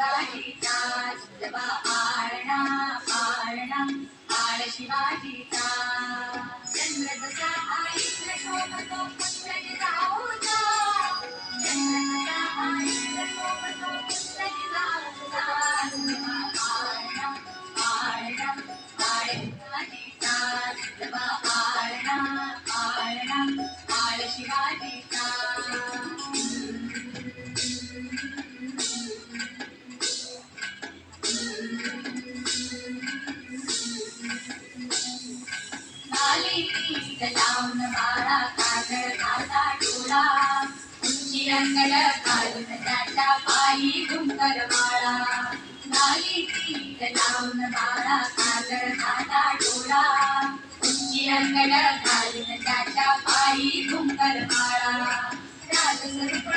शिवाजीचा जबा आळणा पाळणा आळ शिवाजीचा चंद्र जसा आईला शोभतो पुस्तकी जाऊचा चंद्र जसा आईला शोभतो पुस्तकी जाऊचा जबा आळणा पाळणा आळ शिवाजीचा जबा आळणा पाळणा आळ शिवाजीचा लावून बाळा काजळ घाला डोळा उंची अंगड घालून त्याच्या पायी घुंगर माळा लाली तीर लावून बाळा काजळ घाला डोळा उंची अंगड घालून त्याच्या पायी घुंगर माळा राजस्वरूप